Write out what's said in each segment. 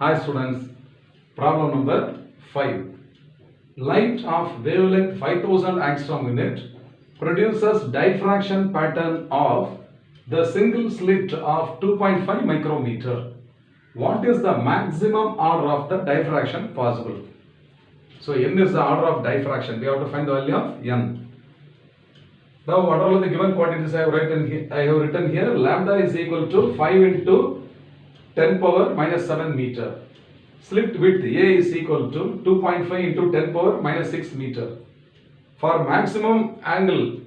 Hi students, problem number 5. Light of wavelength 5000 angstrom unit produces diffraction pattern of the single slit of 2.5 micrometer. What is the maximum order of the diffraction possible? So n is the order of diffraction. We have to find the value of n. Now what are the given quantities I have written here? Lambda is equal to 5 into 10 power minus 7 meter. Slit width A is equal to 2.5 into 10 power minus 6 meter. For maximum angle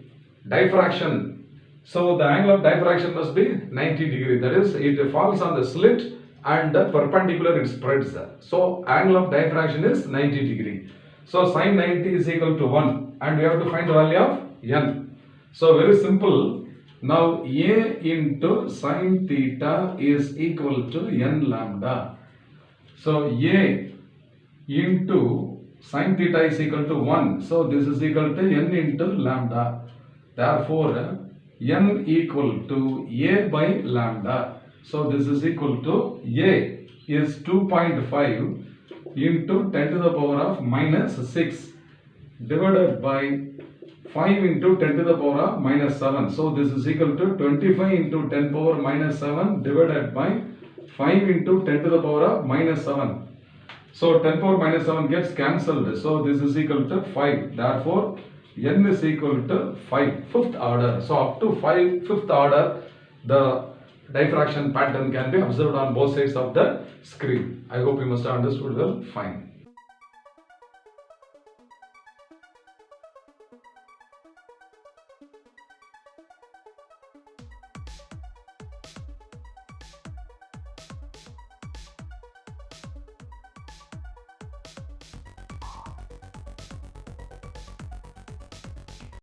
diffraction, so the angle of diffraction must be 90 degree. That is, it falls on the slit and the perpendicular it spreads. So angle of diffraction is 90 degree. So sin 90 is equal to 1 and we have to find the value of n. So very simple. Now A into sin theta is equal to n lambda. So A into sin theta is equal to 1. So this is equal to n into lambda. Therefore n equal to A by lambda. So this is equal to A is 2.5 into 10 to the power of minus 6 divided by 5 into 10 to the power of minus 7. So this is equal to 25 into 10 power minus 7 divided by 5 into 10 to the power of minus 7. So 10 power minus 7 gets cancelled. So this is equal to 5. Therefore n is equal to 5, fifth order. So up to fifth order, the diffraction pattern can be observed on both sides of the screen. I hope you must have understood well. Fine.